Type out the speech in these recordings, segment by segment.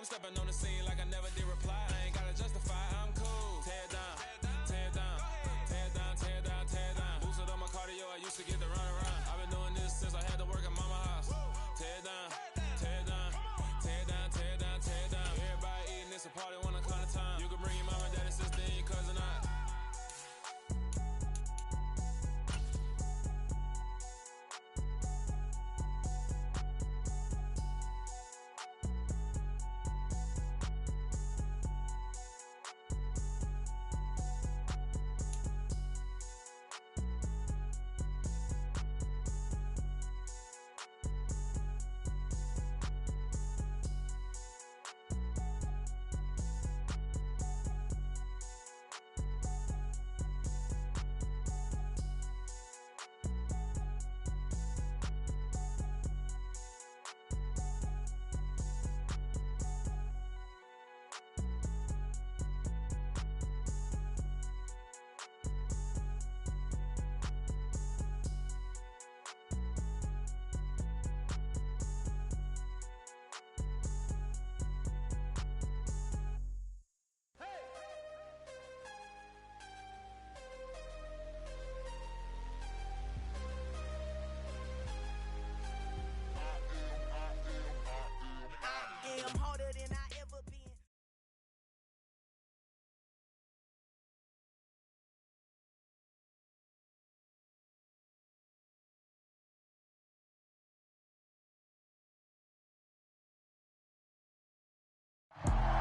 I'm stepping on the scene like I never did reply. I ain't gotta justify, I'm cool. Tear down, tear down, tear down, tear down, tear down. Boosted on my cardio, I used to get to run around. I've been doing this since I had to work at mama house. Tear down, tear down, tear down, tear down, tear down. Everybody eating, it's a party when I come to time. You can bring your mama, daddy, sister, and your cousin out.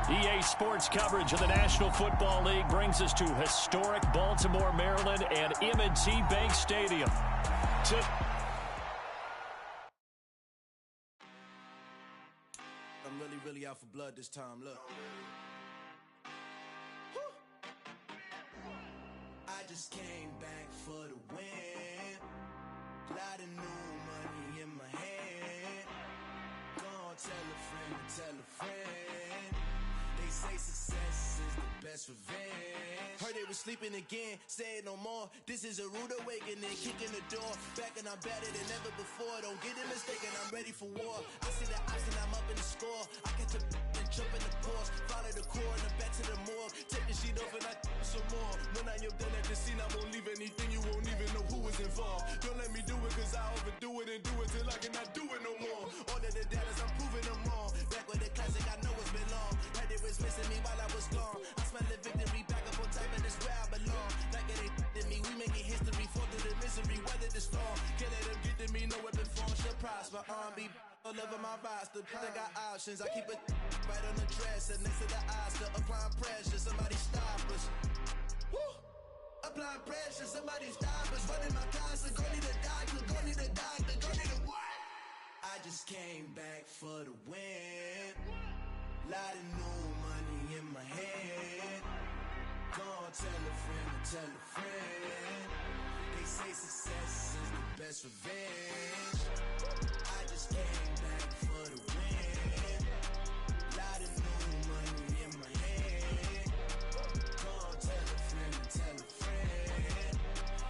EA Sports coverage of the National Football League brings us to historic Baltimore, Maryland, and M&T Bank Stadium. I'm really out for blood this time. Look. I just came back for the win. Lot of new money in my hand. Gonna tell a friend to tell a friend. They say success is the best revenge. Heard they was sleeping again, say it no more. This is a rude awakening, kicking the door. Back and I'm better than ever before. Don't get it mistaken, I'm ready for war. I see the option, I'm up in the score. I catch a and jump in the course. Follow the core and the back to the morgue. Take the sheet off and I some more. When I am done at the scene, I won't leave anything. You won't even know who was involved. Don't let me do it, cause I overdo it and do it till I cannot do it no more. All of the data's, I'm proving them wrong. Back with the classic, I know it's been long. Had it was missing me while I was gone. I smell the victory back up on top, and it's where I belong. Like it ain't to me, we making history. Fall through the misery, weather the storm. Can't let them get to me, no weapon form should prosper. Be all over my roster. I got options, I keep it right on the dresser. Next to the Oscar, applying pressure. Somebody stop us. Woo! Applying pressure, somebody stop us. Running my constant, go need a doctor, go need a doctor, go need a what? I just came back for the win. Lot of new money in my hand. Gonna tell a friend to tell a friend. They say success is the best revenge. I just came back for the win. Lot of new money in my hand. Gonna tell a friend to tell a friend.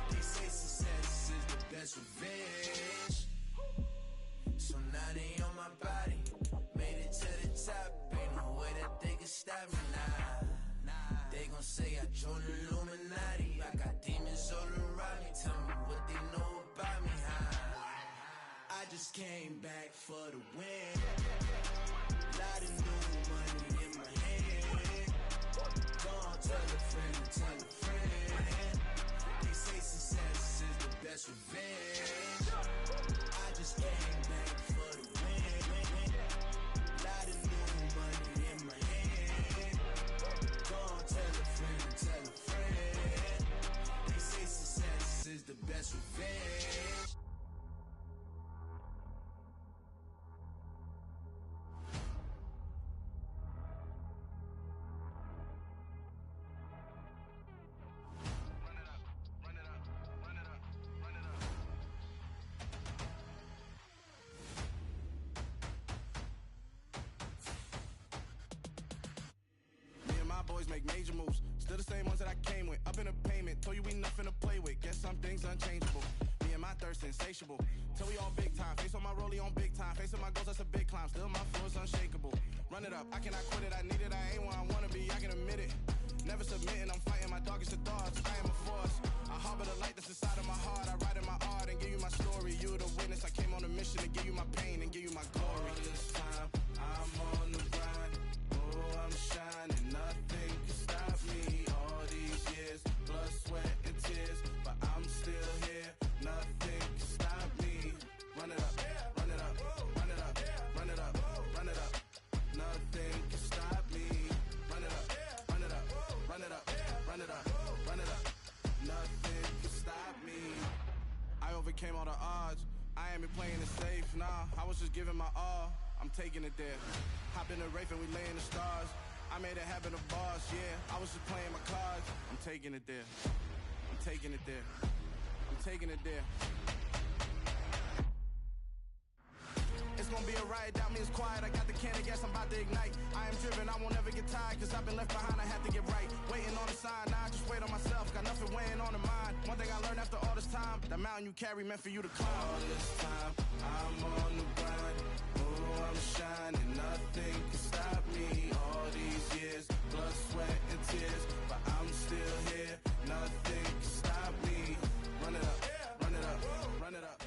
They say success is the best revenge. So now they on my body. Made it to the top. Ain't no way that they can stop me now. They gon' say I joined the Illuminati. I got demons all around me. Tell me what they know about me, huh? I just came back for the win. Lot of new money in my hand. Gonna tell a friend to tell a friend. They say success is the best revenge. I just came back for the win. Lot of new money in my hand. Gonna tell a friend to tell a friend. They say success is the best revenge. Boys make major moves, still the same ones that I came with. Up in a payment, told you we nothing to play with. Guess some things unchangeable. Me and my thirst insatiable. Till we all big time. Face on my rollie on big time. Face on my goals, that's a big climb. Still my flow is unshakable. Run it up, I cannot quit it, I need it, I ain't where I wanna be, I can admit it. Never submitting, I'm fighting my darkest of thoughts, I am a force. I harbor the light that's inside of my heart, I write in my art and give you my story. You the witness, I came on a mission to give you my pain and give you my glory. All this time, I'm on the grind, oh, I'm shining, nothing can stop me. All these years, blood, sweat, and tears, but I'm still here, nothing can stop me. Run it up, run it up, run it up, run it up, run it up. Nothing can stop me. Run it up, run it up, run it up, run it up, run it up. Nothing can stop me. I overcame all the odds. I ain't been playing it safe, nah. I was just giving my all. I'm taking it there. Hop in the Wraith and we lay in the stars. I made it happen, the boss, yeah. I was just playing my cards. I'm taking it there. I'm taking it there. I'm taking it there. It's gonna be a riot, doubt me it's quiet. I got the can of gas, I'm about to ignite. I am driven, I won't ever get tired, cause I've been left behind, I have to get right. Waiting on the sign, now I just wait on myself, got nothing weighing on the mind. One thing I learned after all this time, the mountain you carry meant for you to climb. All this time, I'm on the grind, oh, I'm shining, nothing can stop me. All these years, blood, sweat, and tears, but I'm still here, nothing can stop me. Run it up, run it up, run it up.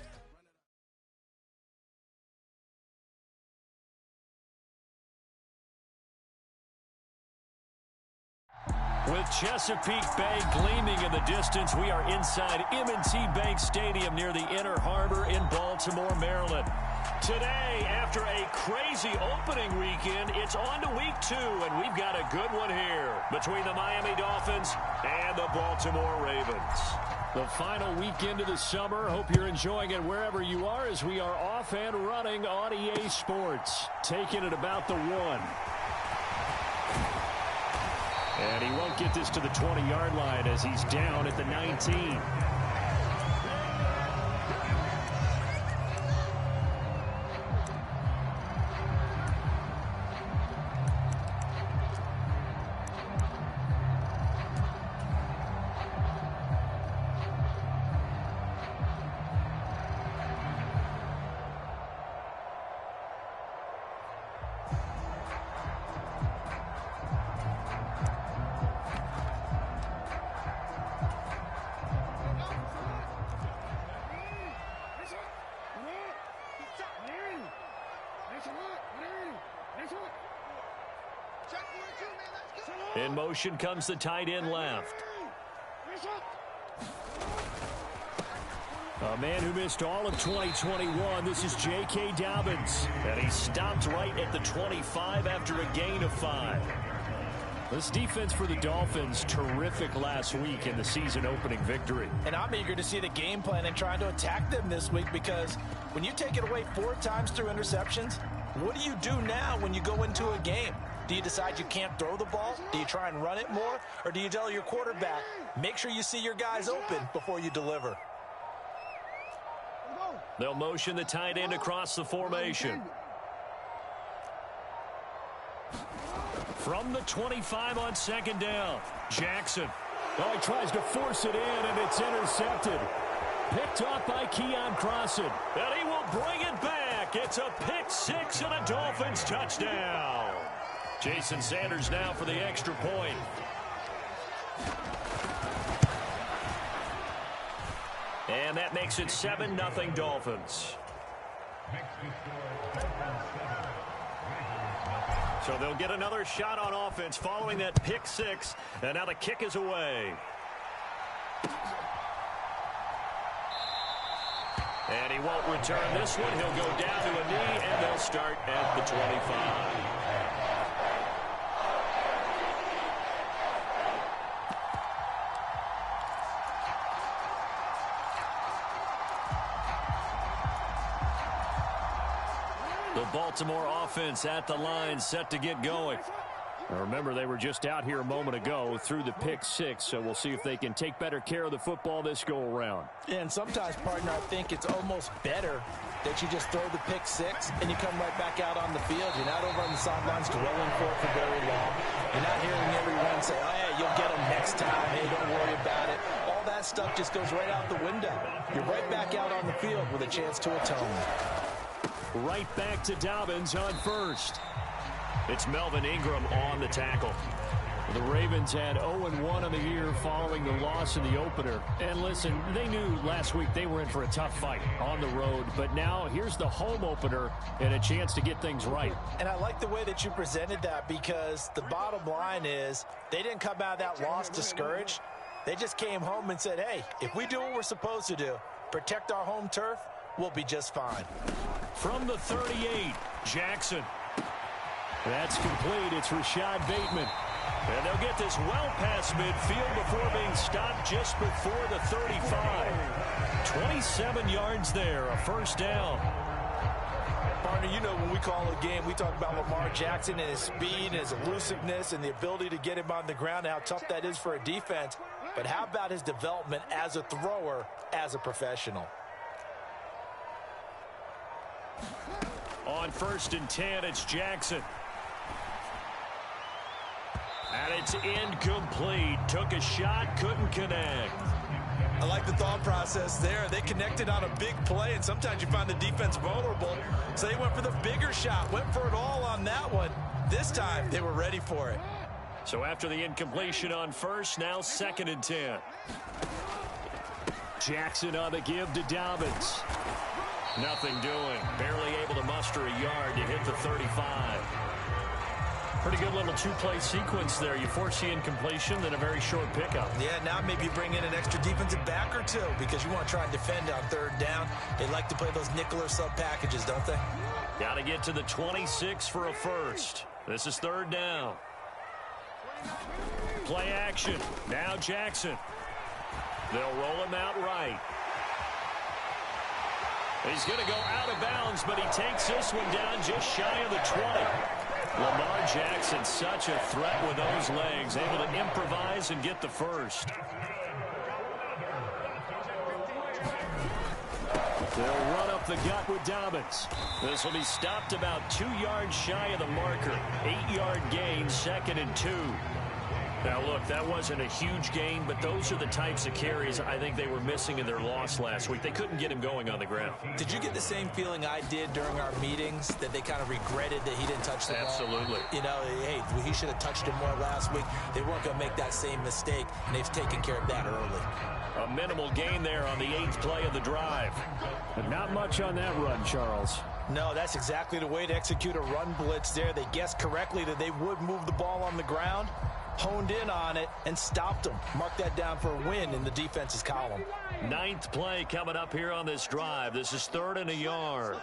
With Chesapeake Bay gleaming in the distance, we are inside M&T Bank Stadium near the Inner Harbor in Baltimore, Maryland. Today, after a crazy opening weekend, it's on to week 2, and we've got a good one here between the Miami Dolphins and the Baltimore Ravens. The final weekend of the summer. Hope you're enjoying it wherever you are as we are off and running on EA Sports. Taking it about the 1. And he won't get this to the 20-yard line as he's down at the 19. In motion comes the tight end left. A man who missed all of 2021. This is J.K. Dobbins. And he stopped right at the 25 after a gain of 5. This defense for the Dolphins, terrific last week in the season opening victory. And I'm eager to see the game plan and trying to attack them this week, because when you take it away 4 times through interceptions, what do you do now when you go into a game? Do you decide you can't throw the ball? Do you try and run it more? Or do you tell your quarterback, make sure you see your guys open before you deliver? They'll motion the tight end across the formation. From the 25 on second down, Jackson. Oh, he tries to force it in, and it's intercepted. Picked off by Keon Crossan. And he will bring it back. It's a pick 6 and a Dolphins touchdown. Jason Sanders now for the extra point. And that makes it 7-0 Dolphins. So they'll get another shot on offense following that pick 6. And now the kick is away. And he won't return this one. He'll go down to a knee, and they'll start at the 25. The Baltimore offense at the line, set to get going. Now remember, they were just out here a moment ago through the pick 6, so we'll see if they can take better care of the football this go-around. Yeah, and sometimes, partner, I think it's almost better that you just throw the pick 6 and you come right back out on the field. You're not over on the sidelines dwelling for it for very long. You're not hearing everyone say, oh, hey, you'll get them next time. Hey, don't worry about it. All that stuff just goes right out the window. You're right back out on the field with a chance to atone. Right back to Dobbins on first. It's Melvin Ingram on the tackle. The Ravens had 0-1 on the year following the loss in the opener. And listen, they knew last week they were in for a tough fight on the road. But now here's the home opener and a chance to get things right. And I like the way that you presented that, because the bottom line is they didn't come out of that loss discouraged. They just came home and said, hey, if we do what we're supposed to do, protect our home turf, we'll be just fine. From the 38, Jackson. That's complete. It's Rashad Bateman. And they'll get this well past midfield before being stopped just before the 35. 27 yards there, a first down. Partner, you know when we call a game, we talk about Lamar Jackson and his speed and his elusiveness and the ability to get him on the ground and how tough that is for a defense. But how about his development as a thrower, as a professional? On 1st and 10, it's Jackson. And it's incomplete. Took a shot, couldn't connect. I like the thought process there. They connected on a big play, and sometimes you find the defense vulnerable. So they went for the bigger shot, went for it all on that one. This time, they were ready for it. So after the incompletion on 1st, now 2nd and 10. Jackson on the give to Dobbins. Nothing doing. Barely able to muster a yard to hit the 35. Pretty good little two-play sequence there. You force the incompletion, then a very short pickup. Yeah, now maybe bring in an extra defensive back or two, because you want to try and defend on 3rd down. They like to play those nickel or sub packages, don't they? Got to get to the 26 for a first. This is 3rd down. Play action. Now Jackson. They'll roll him out right. He's going to go out of bounds, but he takes this one down just shy of the 20. Lamar Jackson, such a threat with those legs, able to improvise and get the first. They'll run up the gut with Dobbins. This will be stopped about 2 yards shy of the marker. 8-yard gain, 2nd and 2. Now, look, that wasn't a huge gain, but those are the types of carries I think they were missing in their loss last week. They couldn't get him going on the ground. Did you get the same feeling I did during our meetings, that they kind of regretted that he didn't touch the ball? Absolutely. You know, hey, he should have touched him more last week. They weren't going to make that same mistake, and they've taken care of that early. A minimal gain there on the 8th play of the drive. But not much on that run, Charles. No, that's exactly the way to execute a run blitz there. They guessed correctly that they would move the ball on the ground, honed in on it, and stopped them. Mark that down for a win in the defense's column. 9th play coming up here on this drive. This is 3rd and a yard.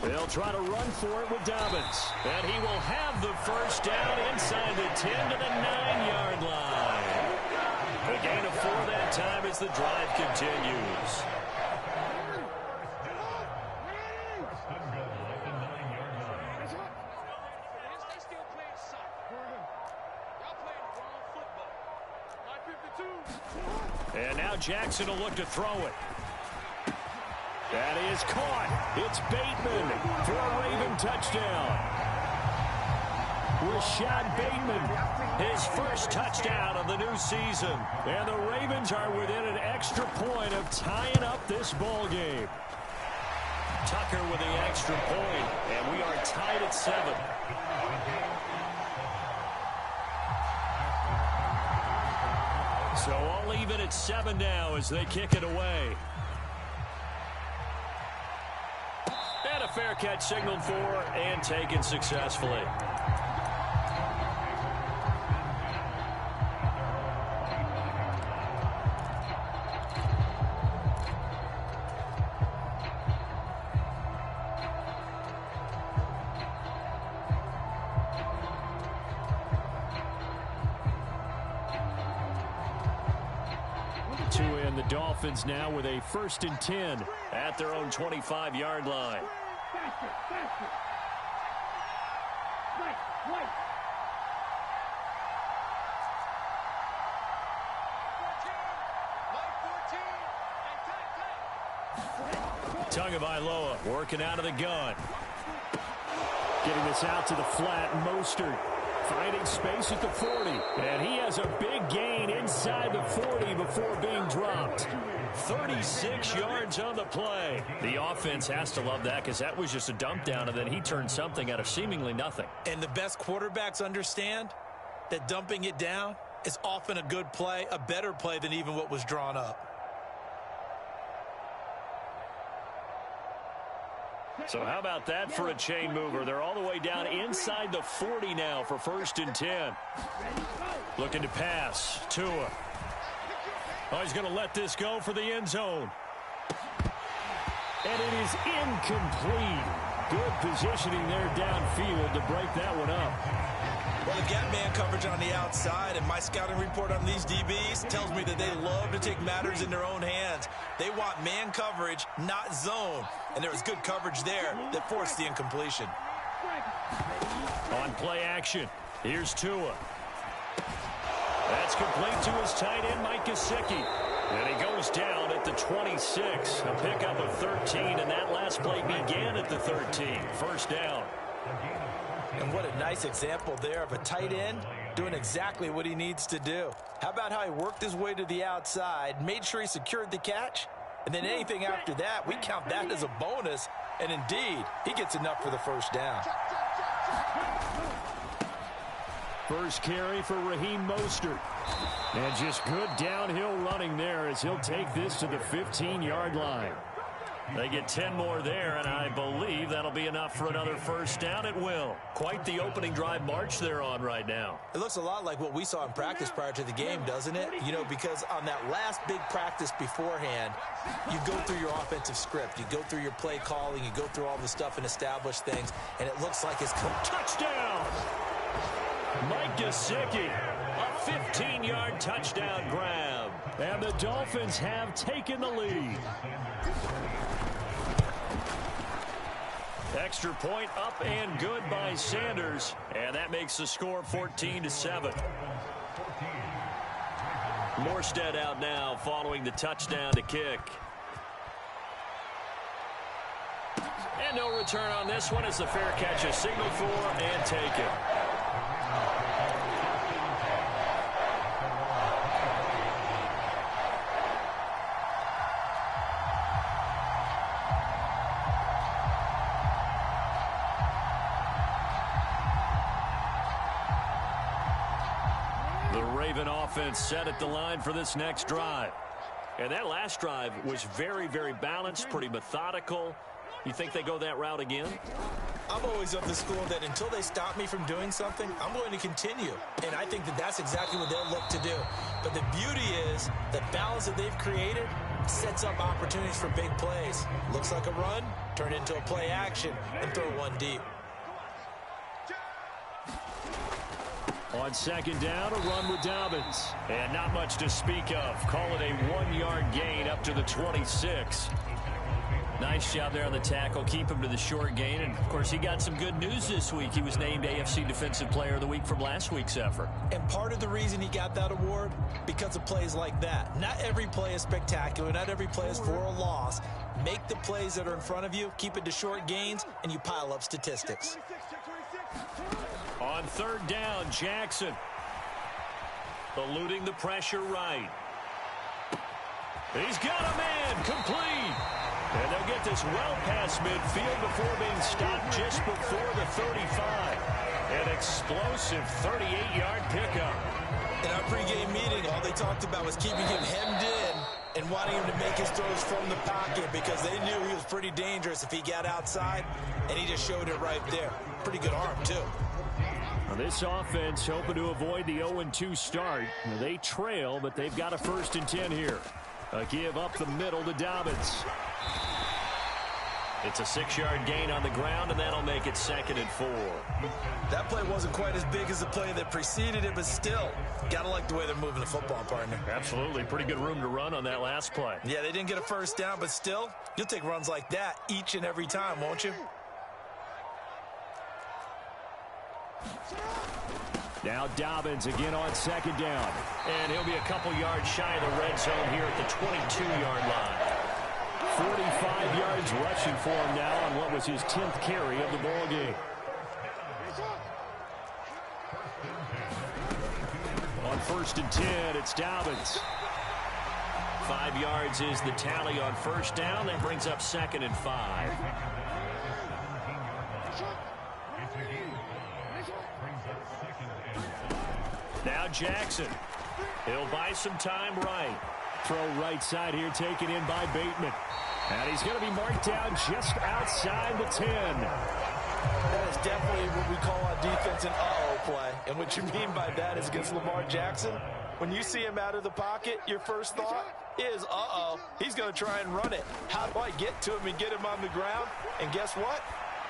They'll try to run for it with Dobbins. And he will have the first down inside the 10 to the 9-yard line. A gain of 4 that time as the drive continues. And now Jackson will look to throw it. That is caught. It's Bateman for a Raven touchdown. Rashad Bateman, his first touchdown of the new season. And the Ravens are within an extra point of tying up this ball game. Tucker with the extra point, and we are tied at 7. So all even at 7 now as they kick it away. And a fair catch signaled for and taken successfully. And the Dolphins now with a 1st and 10 at their own 25-yard line. Tagovailoa working out of the gun. Getting this out to the flat. Mostert finding space at the 40. And he has a big gain inside the 40 before being dropped. 36 yards on the play. The offense has to love that because that was just a dump down, and then he turned something out of seemingly nothing. And the best quarterbacks understand that dumping it down is often a good play, a better play than even what was drawn up. So how about that for a chain mover? They're all the way down inside the 40 now for 1st and 10. Looking to pass. Tua. Oh, he's going to let this go for the end zone. And it is incomplete. Good positioning there downfield to break that one up. Well, they've got man coverage on the outside, and my scouting report on these DBs tells me that they love to take matters in their own hands. They want man coverage, not zone. And there was good coverage there that forced the incompletion. On play action, here's Tua. That's complete to his tight end, Mike Gesicki. And he goes down at the 26. A pickup of 13, and that last play began at the 13. First down. And what a nice example there of a tight end doing exactly what he needs to do. How about how he worked his way to the outside, made sure he secured the catch, and then anything after that, we count that as a bonus. And indeed, he gets enough for the first down. First carry for Raheem Mostert. And just good downhill running there as he'll take this to the 15-yard line. They get 10 more there, and I believe that'll be enough for another first down. It will. Quite the opening drive march they're on right now. It looks a lot like what we saw in practice prior to the game, doesn't it? You know, because on that last big practice beforehand, you go through your offensive script. You go through your play calling. You go through all the stuff and establish things, and it looks like it's come. Touchdown! Mike Gesicki, a 15-yard touchdown grab. And the Dolphins have taken the lead. Extra point up and good by Sanders. And that makes the score 14-7. Morstead out now following the touchdown to kick. And no return on this one as the fair catch is signaled for and taken. Offense set at the line for this next drive. And that last drive was very, very balanced, pretty methodical. You think they go that route again? I'm always of the school that until they stop me from doing something, I'm going to continue. And I think that that's exactly what they'll look to do. But the beauty is the balance that they've created sets up opportunities for big plays. Looks like a run, turn into a play action, and throw one deep. On second down, a run with Dobbins. And not much to speak of. Call it a 1-yard gain up to the 26. Nice job there on the tackle. Keep him to the short gain. And, of course, he got some good news this week. He was named AFC Defensive Player of the Week from last week's effort. And part of the reason he got that award, because of plays like that. Not every play is spectacular. Not every play is for a loss. Make the plays that are in front of you, keep it to short gains, and you pile up statistics. On third down, Jackson. Eluding the pressure right. He's got a man, complete. And they'll get this well past midfield before being stopped just before the 35. An explosive 38-yard pickup. In our pregame meeting, all they talked about was keeping him hemmed in and wanting him to make his throws from the pocket because they knew he was pretty dangerous if he got outside, and he just showed it right there. Pretty good arm, too. This offense hoping to avoid the 0-2 start. They trail, but they've got a 1st and 10 here. A give up the middle to Dobbins. It's a 6-yard gain on the ground, and that'll make it 2nd and 4. That play wasn't quite as big as the play that preceded it, but still, got to like the way they're moving the football, partner. Absolutely. Pretty good room to run on that last play. Yeah, they didn't get a first down, but still, you'll take runs like that each and every time, won't you? Now Dobbins again on second down. And he'll be a couple yards shy of the red zone here at the 22-yard line. 45 yards rushing for him now on what was his 10th carry of the ball game. first and 10, it's Dolphins. 5 yards is the tally on first down. That brings up 2nd and 5. Now Jackson. He'll buy some time right. Throw right side here, taken in by Bateman. And he's going to be marked down just outside the 10. That is definitely what we call on defense an uh-oh play. And what you mean by that is against Lamar Jackson, when you see him out of the pocket, your first thought is, uh-oh, he's going to try and run it. How do I get to him and get him on the ground? And guess what?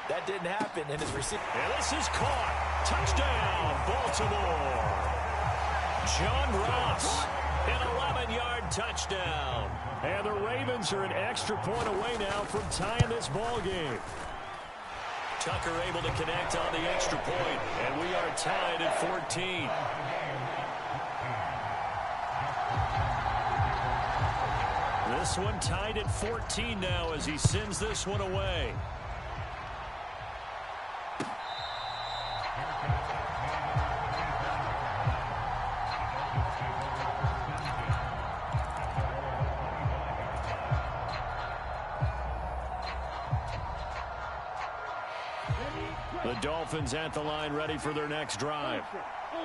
That didn't happen in his receiver. And this is caught. Touchdown, Baltimore. John Ross, an 11-yard touchdown. And the Ravens are an extra point away now from tying this ball game. Tucker able to connect on the extra point, and we are tied at 14. This one tied at 14 now as he sends this one away. The Dolphins at the line, ready for their next drive.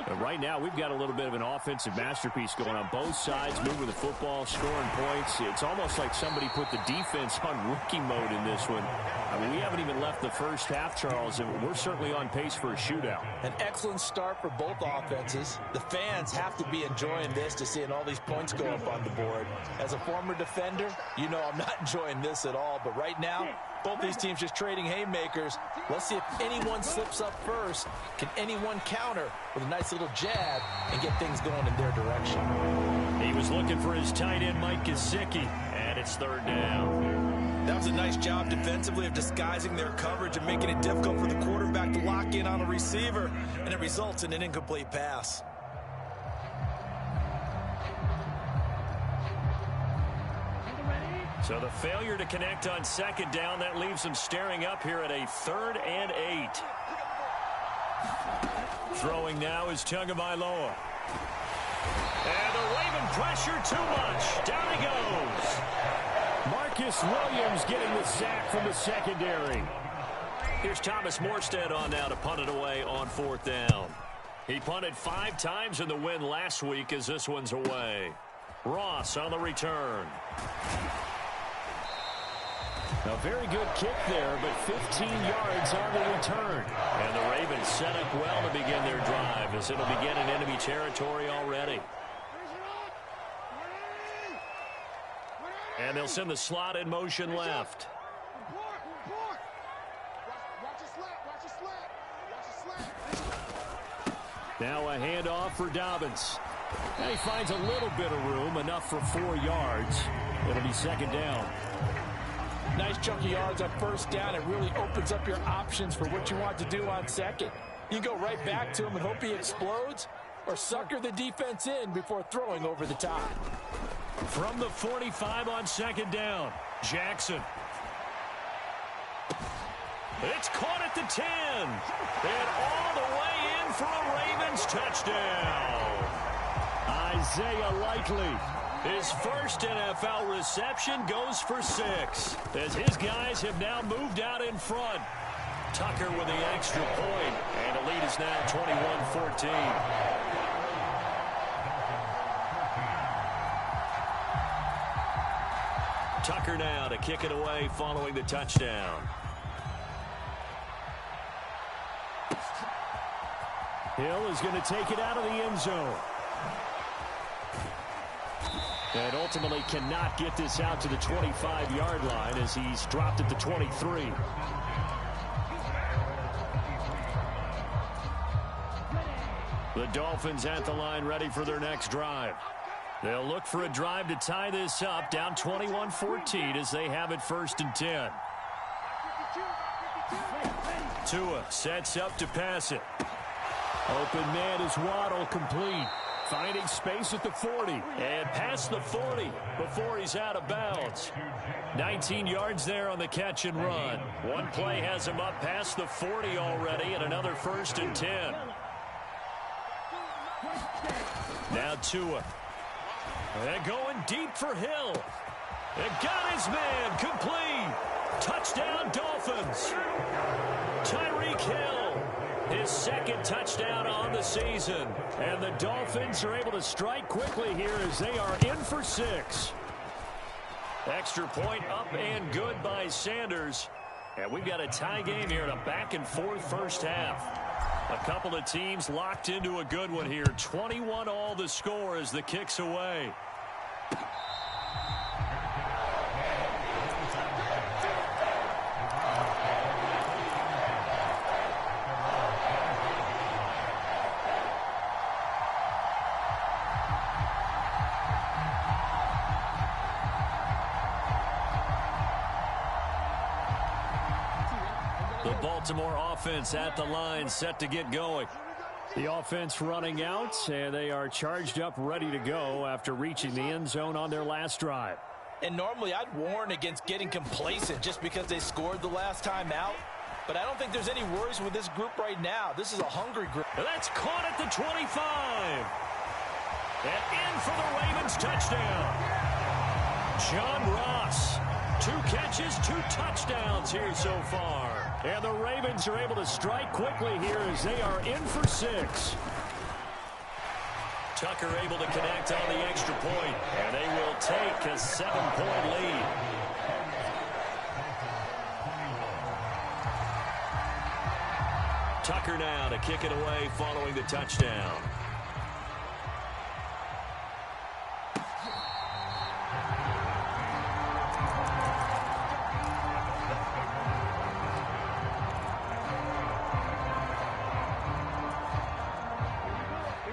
But right now, we've got a little bit of an offensive masterpiece going on both sides, moving the football, scoring points. It's almost like somebody put the defense on rookie mode in this one. I mean, we haven't even left the first half, Charles, and we're certainly on pace for a shootout. An excellent start for both offenses. The fans have to be enjoying this to seeing all these points go up on the board. As a former defender, you know I'm not enjoying this at all. But right now, both these teams just trading haymakers. Let's see if anyone slips up first. Can anyone counter with a nice little jab and get things going in their direction? He was looking for his tight end, Mike Gesicki, and it's 3rd down. That was a nice job defensively of disguising their coverage and making it difficult for the quarterback to lock in on a receiver, and it results in an incomplete pass. So the failure to connect on 2nd down, that leaves him staring up here at a 3rd and 8. Throwing now is Tagovailoa. And the Raven pressure too much. Down he goes. Marcus Williams getting the sack from the secondary. Here's Thomas Morstead on now to punt it away on 4th down. He punted 5 times in the win last week as this one's away. Ross on the return. A very good kick there, but 15 yards on the return. And the Ravens set up well to begin their drive as it'll begin in enemy territory already. And they'll send the slot in motion left. Now a handoff for Dobbins. And he finds a little bit of room, enough for 4 yards. It'll be 2nd down. Nice chunky yards on 1st down. It really opens up your options for what you want to do on 2nd. You go right back to him and hope he explodes, or sucker the defense in before throwing over the top. From the 45 on 2nd down, Jackson. It's caught at the 10. And all the way in for a Ravens touchdown. Isaiah Likely. His first NFL reception goes for 6, as his guys have now moved out in front. Tucker with the extra point, and the lead is now 21-14. Tucker now to kick it away following the touchdown. Hill is going to take it out of the end zone. And ultimately cannot get this out to the 25-yard line as he's dropped at the 23. The Dolphins at the line ready for their next drive. They'll look for a drive to tie this up, down 21-14 as they have it 1st and 10. Tua sets up to pass it. Open man is Waddle, complete. Finding space at the 40 and past the 40 before he's out of bounds. 19 yards there on the catch and run. One play has him up past the 40 already, and another 1st and 10. Now Tua. And going deep for Hill. And got his man complete. Touchdown Dolphins. Tyreek Hill, his second touchdown on the season. And the Dolphins are able to strike quickly here as they are in for 6. Extra point up and good by Sanders. And we've got a tie game here in a back-and-forth first half. A couple of teams locked into a good one here. 21 all the score as the kick's away. The Baltimore offense at the line, set to get going. The offense running out, and they are charged up, ready to go after reaching the end zone on their last drive. And normally I'd warn against getting complacent just because they scored the last time out. But I don't think there's any worries with this group right now. This is a hungry group. That's caught at the 25. And in for the Ravens touchdown. John Ross. 2 catches, 2 touchdowns here so far. And the Ravens are able to strike quickly here as they are in for 6. Tucker able to connect on the extra point. And they will take a 7-point lead. Tucker now to kick it away following the touchdown.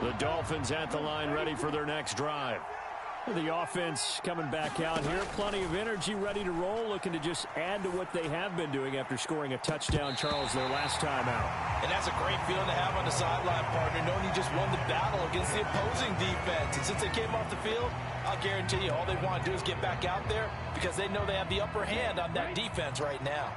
The Dolphins at the line, ready for their next drive. The offense coming back out here. Plenty of energy, ready to roll, looking to just add to what they have been doing after scoring a touchdown, Charles, their last time out. And that's a great feeling to have on the sideline, partner, knowing you just won the battle against the opposing defense. And since they came off the field, I'll guarantee you all they want to do is get back out there because they know they have the upper hand on that defense right now.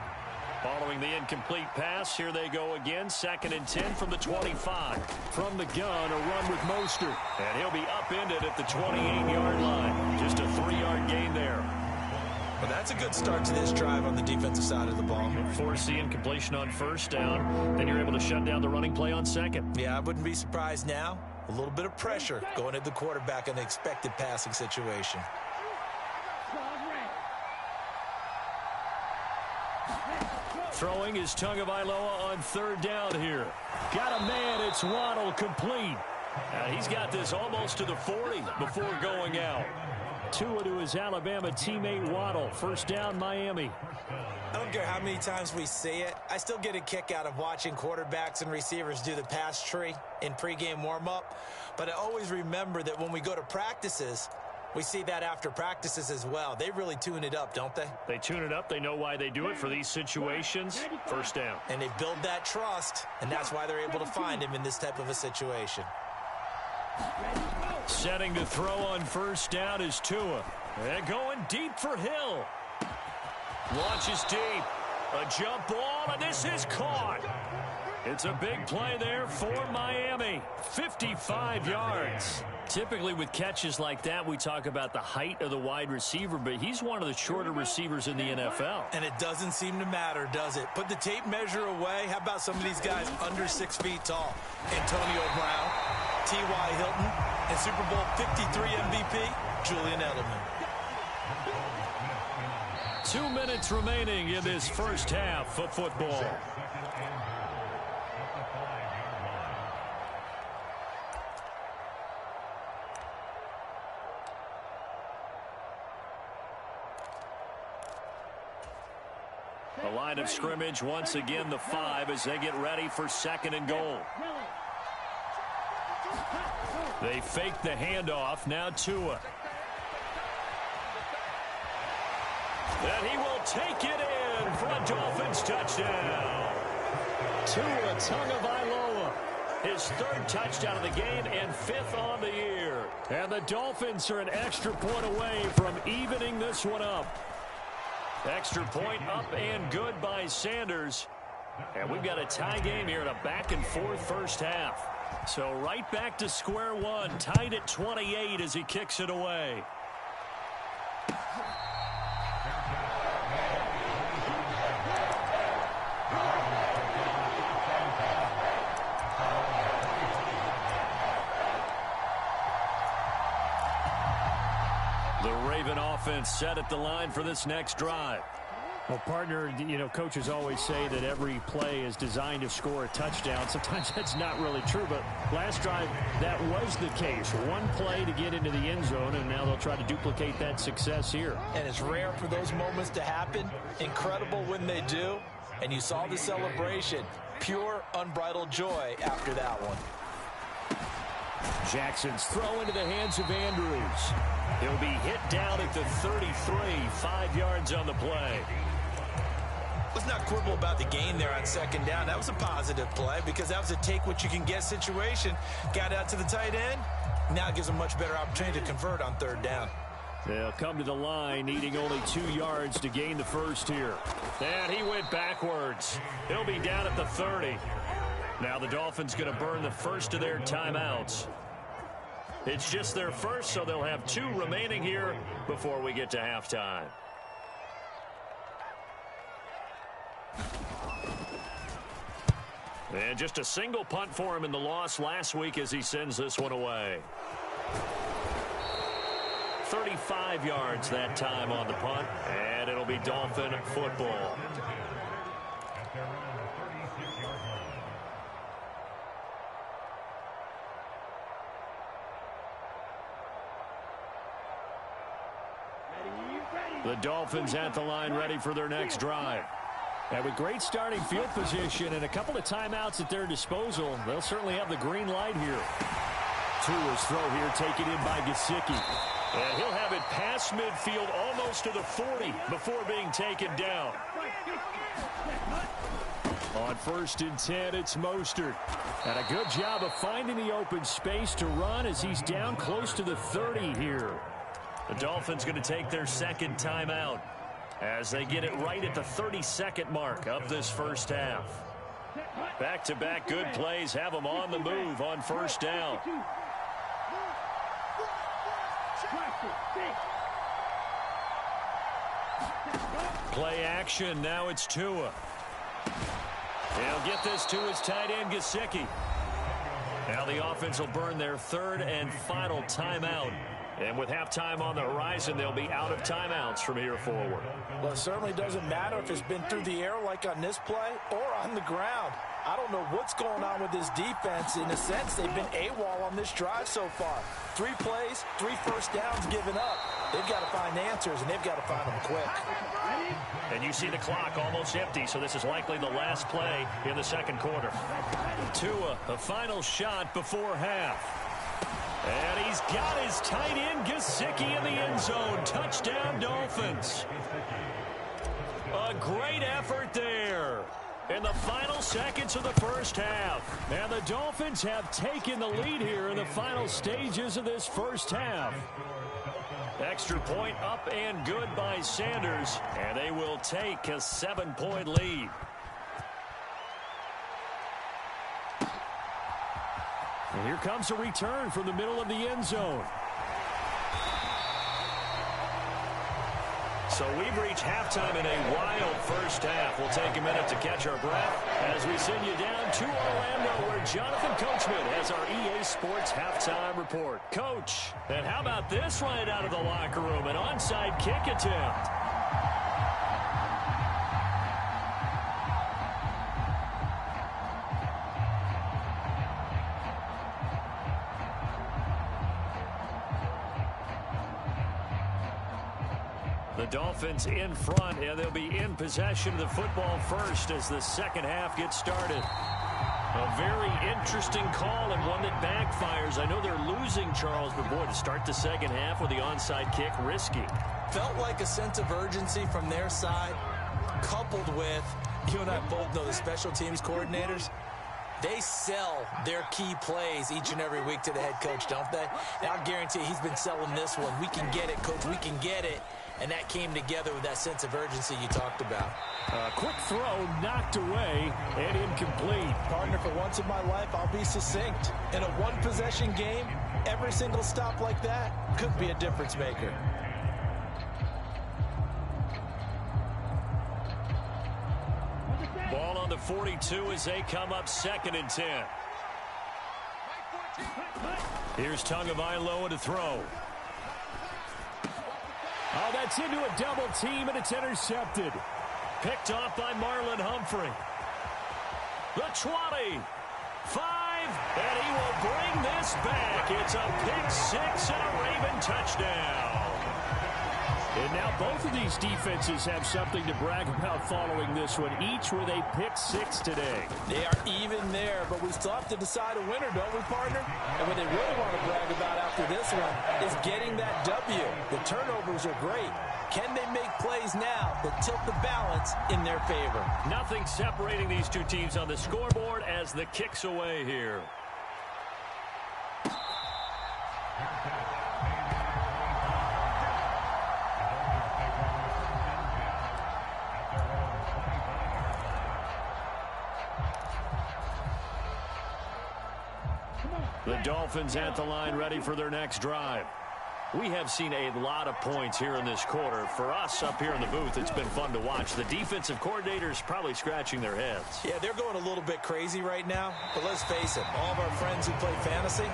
Following the incomplete pass, here they go again. 2nd and 10 from the 25. From the gun, a run with Mostert. And he'll be upended at the 28-yard line. Just a 3-yard gain there. Well, that's a good start to this drive on the defensive side of the ball. Force the incompletion on first down. Then you're able to shut down the running play on second. Yeah, I wouldn't be surprised now. A little bit of pressure going at the quarterback in the expected passing situation. Throwing is Tagovailoa on 3rd down here. Got a man, it's Waddle, complete. He's got this almost to the 40 before going out. Tua to his Alabama teammate Waddle. 1st down, Miami. I don't care how many times we see it. I still get a kick out of watching quarterbacks and receivers do the pass tree in pregame warm-up. But I always remember that when we go to practices, we see that after practices as well. They really tune it up, don't they? They tune it up. They know why they do it for these situations. 1st down. And they build that trust, and that's why they're able to find him in this type of a situation. Setting to throw on 1st down is Tua. And going deep for Hill. Launches deep. A jump ball, and this is caught. It's a big play there for Miami. 55 yards. Typically with catches like that, we talk about the height of the wide receiver, but he's one of the shorter receivers in the NFL. And it doesn't seem to matter, does it? Put the tape measure away. How about some of these guys under 6 feet tall? Antonio Brown, T.Y. Hilton, and Super Bowl 53 MVP, Julian Edelman. 2 minutes remaining in this first half of football. The line of scrimmage once again the 5 as they get ready for 2nd and goal. They fake the handoff. Now Tua. And he will take it in for a Dolphins touchdown. Tua Tagovailoa. His 3rd touchdown of the game and 5th on the year. And the Dolphins are an extra point away from evening this one up. Extra point up and good by Sanders. And we've got a tie game here in a back-and-forth first half. So right back to square one, tied at 28 as he kicks it away. The Raven offense set at the line for this next drive. Well, partner, coaches always say that every play is designed to score a touchdown. Sometimes that's not really true, but last drive, that was the case. One play to get into the end zone, and now they'll try to duplicate that success here. And it's rare for those moments to happen. Incredible when they do. And you saw the celebration. Pure, unbridled joy after that one. Jackson's throw into the hands of Andrews. He'll be hit down at the 33, 5 yards on the play. Let's not quibble about the gain there on second down. That was a positive play because that was a take-what-you-can-get situation. Got out to the tight end. Now it gives them a much better opportunity to convert on third down. They'll come to the line, needing only 2 yards to gain the first here. And he went backwards. He'll be down at the 30. Now the Dolphins going to burn the first of their timeouts. It's just their first, so they'll have 2 remaining here before we get to halftime. And just a single punt for him in the loss last week as he sends this one away. 35 yards that time on the punt, and it'll be Dolphin football. The Dolphins at the line ready for their next drive. And with great starting field position and a couple of timeouts at their disposal, they'll certainly have the green light here. Tua's throw here taken in by Gesicki. And he'll have it past midfield almost to the 40 before being taken down. On 1st and 10, it's Mostert. And a good job of finding the open space to run as he's down close to the 30 here. The Dolphins going to take their second timeout as they get it right at the 32nd mark of this first half. Back-to-back good plays have them on the move on first down. Play action. Now it's Tua. He'll get this to his tight end, Gesicki. Now the offense will burn their third and final timeout. And with halftime on the horizon, they'll be out of timeouts from here forward. Well, it certainly doesn't matter if it's been through the air like on this play or on the ground. I don't know what's going on with this defense. In a sense, they've been AWOL on this drive so far. 3 plays, 3 first downs given up. They've got to find answers, and they've got to find them quick. And you see the clock almost empty, so this is likely the last play in the second quarter. Tua, a final shot before half. And he's got his tight end, Gesicki, in the end zone. Touchdown, Dolphins. A great effort there in the final seconds of the first half. And the Dolphins have taken the lead here in the final stages of this first half. Extra point up and good by Sanders, and they will take a 7-point lead. And here comes a return from the middle of the end zone. So we've reached halftime in a wild first half. We'll take a minute to catch our breath as we send you down to Orlando, where Jonathan Coachman has our EA Sports halftime report. Coach, and how about this right out of the locker room? An onside kick attempt. The Dolphins in front, and they'll be in possession of the football first as the second half gets started. A very interesting call and one that backfires. I know they're losing, Charles, but boy, to start the second half with the onside kick, risky. Felt like a sense of urgency from their side, coupled with, you and I both know the special teams coordinators, they sell their key plays each and every week to the head coach, don't they? And I guarantee he's been selling this one. We can get it, coach. We can get it. and that came together with that sense of urgency you talked about. Quick throw knocked away and incomplete. Partner, for once in my life, I'll be succinct. In a one-possession game, every single stop like that could be a difference maker. Ball on the 42 as they come up 2nd and 10. Here's Tagovailoa to throw. Oh, that's into a double team, and it's intercepted. Picked off by Marlon Humphrey. The 20. 5. And he will bring this back. It's a pick 6 and a Raven touchdown. And now both of these defenses have something to brag about following this one, each with a pick 6 today. They are even there, but we still have to decide a winner, don't we, partner? And what they really want to brag about after this one is getting that W. The turnovers are great. Can they make plays now that tilt the balance in their favor? Nothing separating these two teams on the scoreboard as the kick's away here. The Dolphins at the line ready for their next drive. We have seen a lot of points here in this quarter. For us up here in the booth, it's been fun to watch. The defensive coordinators probably scratching their heads. Yeah, they're going a little bit crazy right now. But let's face it, all of our friends who play fantasy,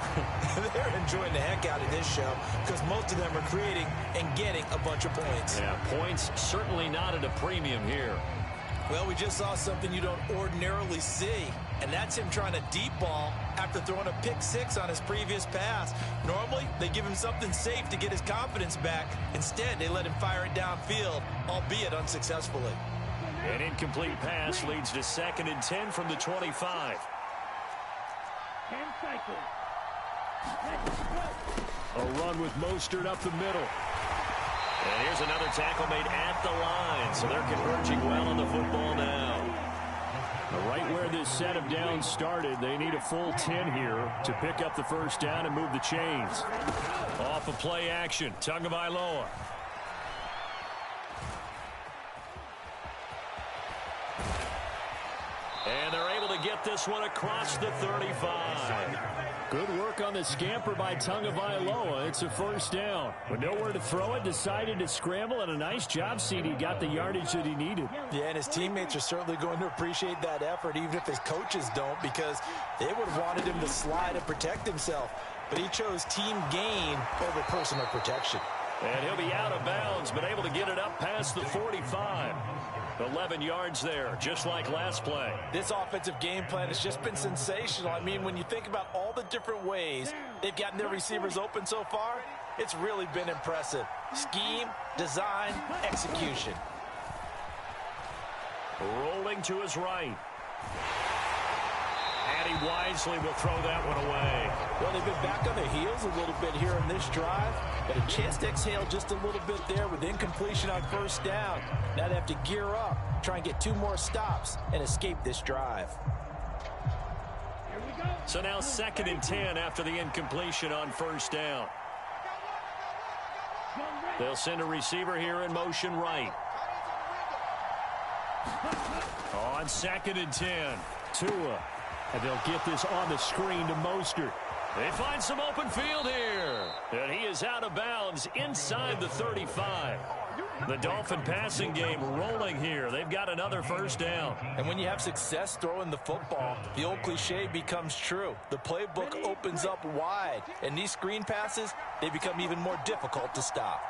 they're enjoying the heck out of this show because most of them are creating and getting a bunch of points. Yeah, points certainly not at a premium here. Well, we just saw something you don't ordinarily see, and that's him trying to deep ball after throwing a pick 6 on his previous pass. Normally, they give him something safe to get his confidence back. Instead, they let him fire it downfield, albeit unsuccessfully. An incomplete pass leads to 2nd and 10 from the 25. A run with Mostert up the middle. And here's another tackle made at the line, so they're converging well on the football now. Right where this set of downs started, they need a full 10 here to pick up the first down and move the chains. Off of play action, Tagovailoa. And they're able to get this one across the 35. Good work on the scamper by Tagovailoa. It's a first down. With nowhere to throw it, decided to scramble, and a nice job, CD. Got the yardage that he needed. Yeah, and his teammates are certainly going to appreciate that effort, even if his coaches don't, because they would have wanted him to slide and protect himself. But he chose team gain over personal protection. And he'll be out of bounds, but able to get it up past the 45. 11 yards there, just like last play. This offensive game plan has just been sensational. I mean, when you think about all the different ways they've gotten their receivers open so far, it's really been impressive. Scheme, design, execution. Rolling to his right. And he wisely will throw that one away. Well, they've been back on their heels a little bit here in this drive, but a chance to exhale just a little bit there with incompletion on first down. Now they have to gear up, try and get 2 more stops, and escape this drive. So now 2nd and 10 after the incompletion on first down. They'll send a receiver here in motion right. On 2nd and 10. Tua. And they'll get this on the screen to Mostert. They find some open field here. And he is out of bounds inside the 35. The Dolphin passing game rolling here. They've got another first down. And when you have success throwing the football, the old cliche becomes true. The playbook opens up wide. And these screen passes, they become even more difficult to stop.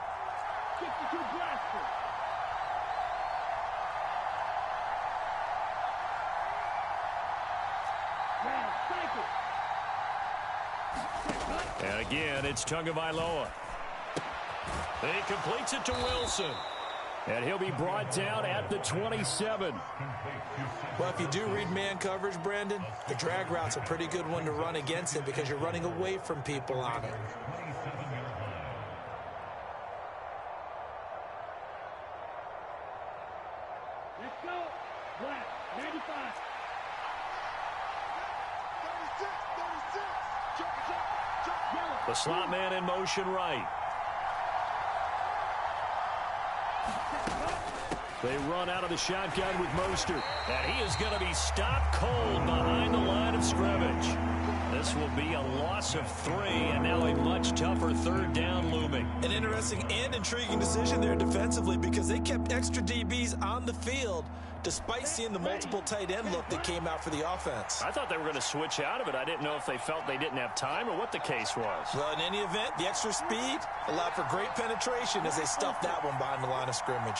And again, it's Tagovailoa. He completes it to Wilson. And he'll be brought down at the 27. Well, if you do read man coverage, Brandon, the drag route's a pretty good one to run against him because you're running away from people on it. Let's go. Black, 95. The slot man in motion right. They run out of the shotgun with Mostert. And he is going to be stopped cold behind the line of scrimmage. This will be a loss of 3, and now a much tougher third down looming. An interesting and intriguing decision there defensively because they kept extra DBs on the field despite seeing the multiple tight end look that came out for the offense. I thought they were going to switch out of it. I didn't know if they felt they didn't have time or what the case was. Well, in any event, the extra speed allowed for great penetration as they stuffed that one behind the line of scrimmage.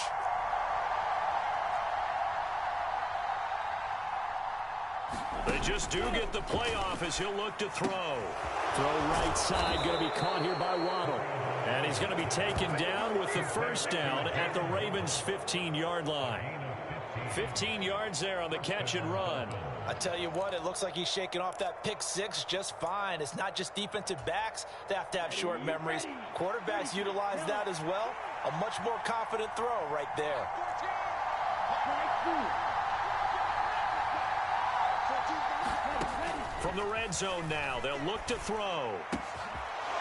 They just do get the playoff as he'll look to throw. Throw right side, going to be caught here by Waddle. And he's going to be taken down with the first down at the Ravens' 15-yard line. 15 yards there on the catch and run. I tell you what, it looks like he's shaking off that pick six just fine. It's not just defensive backs that have to have short memories. Quarterbacks utilize that as well. A much more confident throw right there. From the red zone now, they'll look to throw.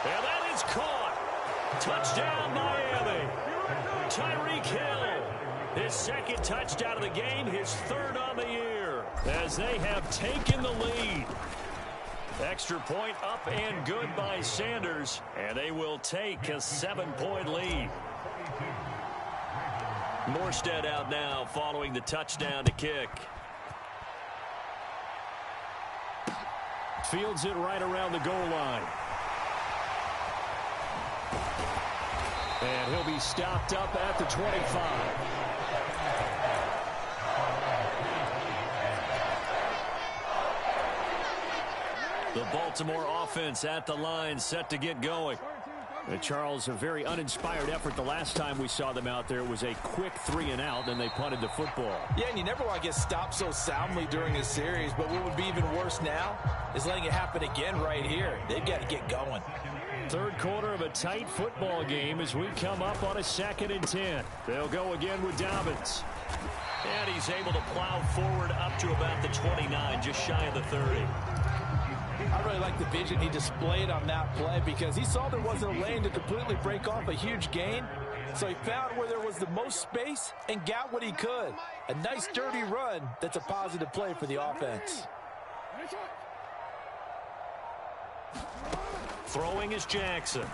And that is caught. Touchdown, Miami. Tyreek Hill. His second touchdown of the game, his third on the year, as they have taken the lead. Extra point up and good by Sanders, and they will take a 7-point lead. Morstead out now following the touchdown to kick. Fields it right around the goal line. And he'll be stopped up at the 25. The Baltimore offense at the line, set to get going. Charles, a very uninspired effort the last time we saw them out there. It was a quick 3-and-out, and they punted the football. Yeah, and you never want to get stopped so soundly during a series, but what would be even worse now is letting it happen again right here. They've got to get going. Third quarter of a tight football game as we come up on a 2nd and 10. They'll go again with Dobbins. And he's able to plow forward up to about the 29, just shy of the 30. I really like the vision he displayed on that play because he saw there wasn't a lane to completely break off a huge gain. So he found where there was the most space and got what he could. A nice, dirty run that's a positive play for the offense. Throwing is Jackson.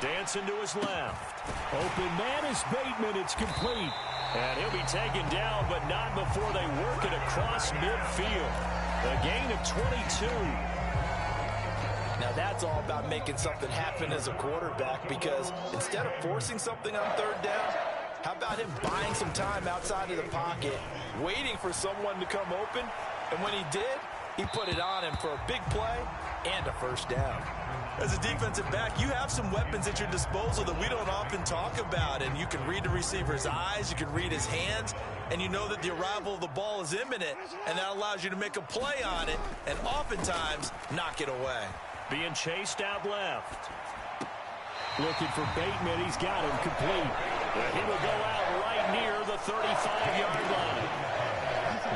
Dancing to his left. Open man is Bateman. It's complete. And he'll be taken down, but not before they work it across midfield. A gain of 22. Now that's all about making something happen as a quarterback because instead of forcing something on third down, how about him buying some time outside of the pocket, waiting for someone to come open, and when he did, he put it on him for a big play and a first down. As a defensive back, you have some weapons at your disposal that we don't often talk about, and you can read the receiver's eyes, you can read his hands, and you know that the arrival of the ball is imminent, and that allows you to make a play on it and oftentimes knock it away. Being chased out left. Looking for Bateman. He's got him complete. He will go out right near the 35-yard line.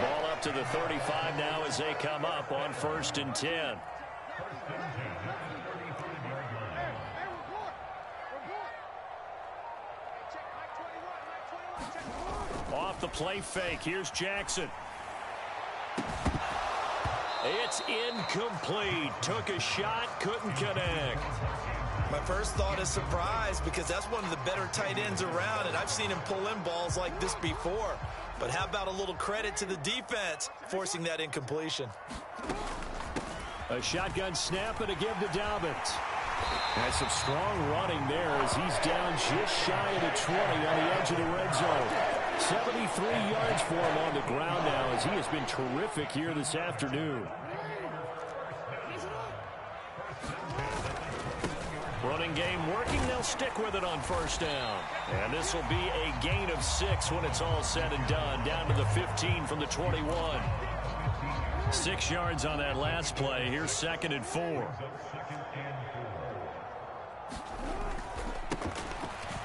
Ball up to the 35 now as they come up on 1st and 10. Off the play fake. Here's Jackson. It's incomplete. Took a shot, couldn't connect. My first thought is surprise because that's one of the better tight ends around, and I've seen him pull in balls like this before. But how about a little credit to the defense forcing that incompletion? A shotgun snap and a give to Dobbins. And some strong running there as he's down just shy of the 20 on the edge of the red zone. 73 yards for him on the ground now as he has been terrific here this afternoon. Running game working. They'll stick with it on 1st down. And this will be a gain of 6 when it's all said and done. Down to the 15 from the 21. 6 yards on that last play. Here's 2nd and 4.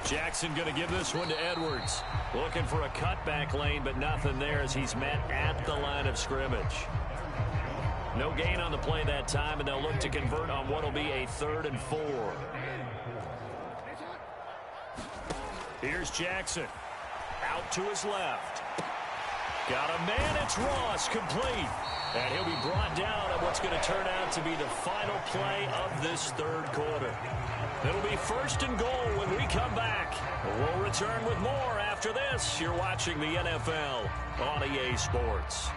Jackson going to give this one to Edwards. Looking for a cutback lane, but nothing there as he's met at the line of scrimmage. No gain on the play that time, and they'll look to convert on what will be a 3rd and 4. Here's Jackson. Out to his left. Got a man. It's Ross, complete. And he'll be brought down at what's going to turn out to be the final play of this third quarter. It'll be 1st and goal when we come back. We'll return with more after this. You're watching the NFL on EA Sports.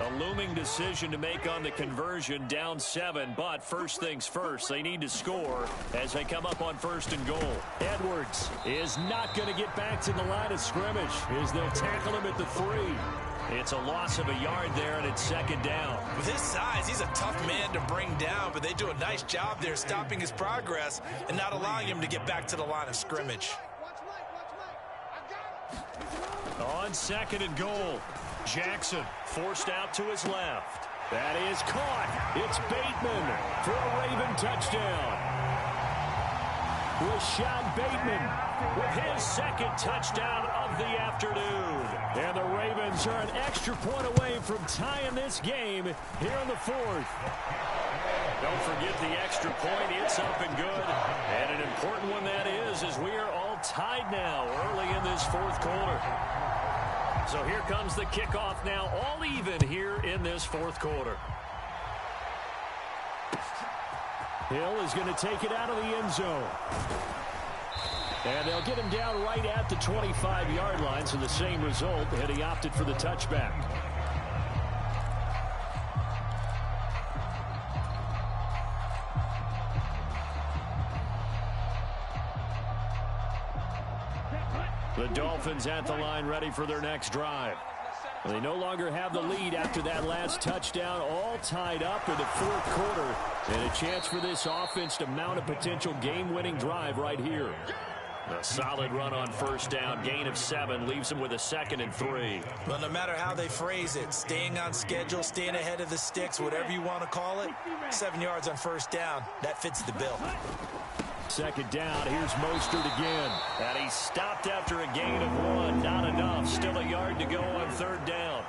A looming decision to make on the conversion, down 7, but first things first, they need to score as they come up on 1st and goal. Edwards is not going to get back to the line of scrimmage as they'll tackle him at the 3. It's a loss of a yard there, and it's 2nd down. With his size, he's a tough man to bring down, but they do a nice job there stopping his progress and not allowing him to get back to the line of scrimmage. On 2nd and goal, Jackson forced out to his left. That is caught. It's Bateman for a Raven touchdown. Rashad Bateman with his 2nd touchdown of the afternoon. And the Ravens are an extra point away from tying this game here in the 4th. Don't forget the extra point. It's up and good. And an important one that is, as we are all tied now early in this 4th quarter. So here comes the kickoff now, all even here in this 4th quarter. Hill is going to take it out of the end zone. And they'll get him down right at the 25-yard line, so the same result, and he opted for the touchback. The Dolphins at the line ready for their next drive. They no longer have the lead after that last touchdown, all tied up in the 4th quarter. And a chance for this offense to mount a potential game-winning drive right here. A solid run on 1st down, gain of 7, leaves them with a 2nd and 3. Well, no matter how they phrase it, staying on schedule, staying ahead of the sticks, whatever you want to call it, 7 yards on 1st down, that fits the bill. 2nd down, here's Mostert again. And he stopped after a gain of 1. Not enough. Still a yard to go on 3rd down.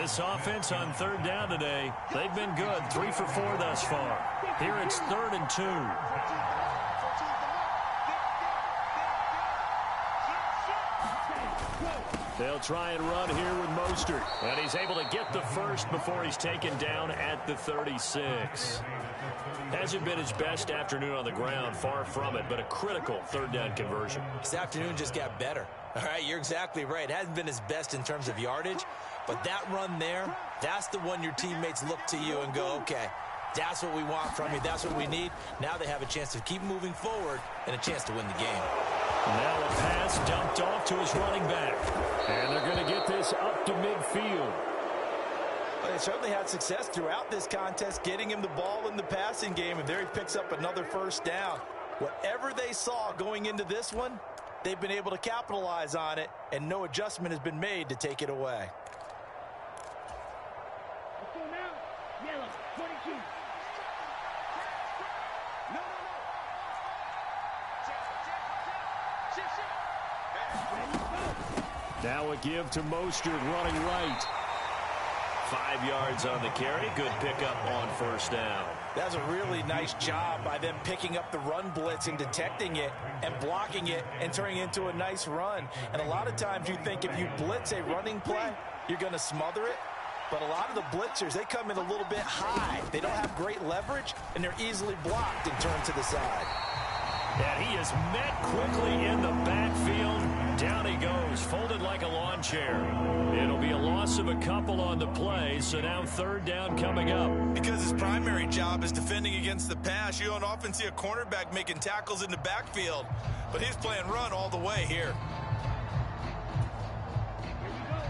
This offense on 3rd down today, they've been good. 3 for 4 thus far. Here it's 3rd and 2. They'll try and run here with Mostert. And he's able to get the first before he's taken down at the 36. Hasn't been his best afternoon on the ground, far from it, but a critical 3rd down conversion. This afternoon just got better. All right, you're exactly right. It hasn't been his best in terms of yardage, but that run there, that's the one your teammates look to you and go, okay, that's what we want from you. That's what we need. Now they have a chance to keep moving forward and a chance to win the game. Now a pass dumped off to his running back. And they're going to get this up to midfield. Well, they certainly had success throughout this contest, getting him the ball in the passing game, and there he picks up another 1st down. Whatever they saw going into this one, they've been able to capitalize on it, and no adjustment has been made to take it away. Let's go now. Yellow, 22. Now a give to Mostert running right. 5 yards on the carry. Good pickup on 1st down. That's a really nice job by them picking up the run blitz and detecting it and blocking it and turning it into a nice run. And a lot of times you think if you blitz a running play, you're going to smother it. But a lot of the blitzers, they come in a little bit high. They don't have great leverage, and they're easily blocked and turned to the side. And he is met quickly in the backfield. Down he goes, folded like a lawn chair. It'll be a loss of a couple on the play, so now 3rd down coming up. Because his primary job is defending against the pass, you don't often see a cornerback making tackles in the backfield. But he's playing run all the way here.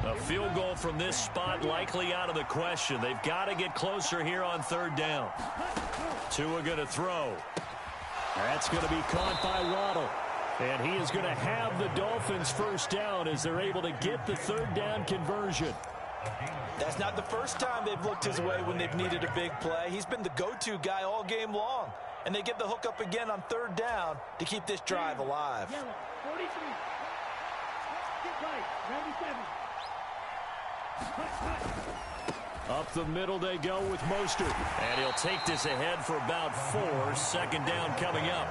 A field goal from this spot likely out of the question. They've got to get closer here on 3rd down. Tua going to throw. That's going to be caught by Waddle. And he is going to have the Dolphins 1st down as they're able to get the 3rd down conversion. That's not the first time they've looked his way when they've needed a big play. He's been the go-to guy all game long. And they get the hook up again on 3rd down to keep this drive alive. Yellow, 43. Right, 97. Up the middle they go with Mostert. And he'll take this ahead for about 4. 2nd down coming up.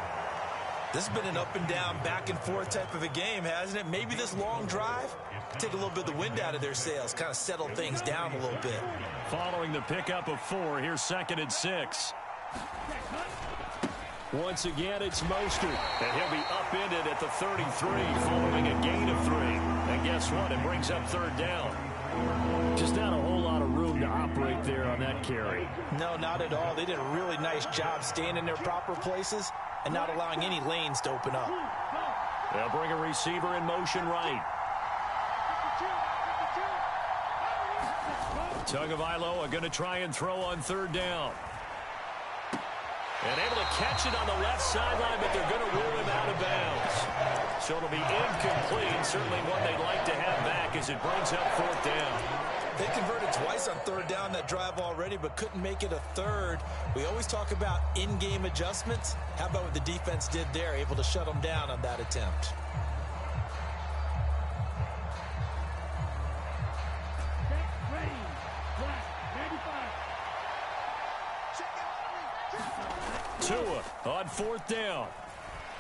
This has been an up-and-down, back-and-forth type of a game, hasn't it? Maybe this long drive take a little bit of the wind out of their sails, kind of settle things down a little bit. Following the pickup of 4, here's 2nd and 6. Once again, it's Mostert, and he'll be upended at the 33 following a gain of 3. And guess what? It brings up 3rd down. Just not a whole lot of room to operate there on that carry. No, not at all. They did a really nice job staying in their proper places and not allowing any lanes to open up. They'll bring a receiver in motion right. Tagovailoa going to try and throw on 3rd down. And able to catch it on the left sideline, but they're going to rule him out of bounds. So it'll be incomplete. Certainly one they'd like to have back as it brings up 4th down. They converted twice on 3rd down that drive already, but couldn't make it a 3rd. We always talk about in-game adjustments. How about what the defense did there, able to shut them down on that attempt? Tua on 4th down.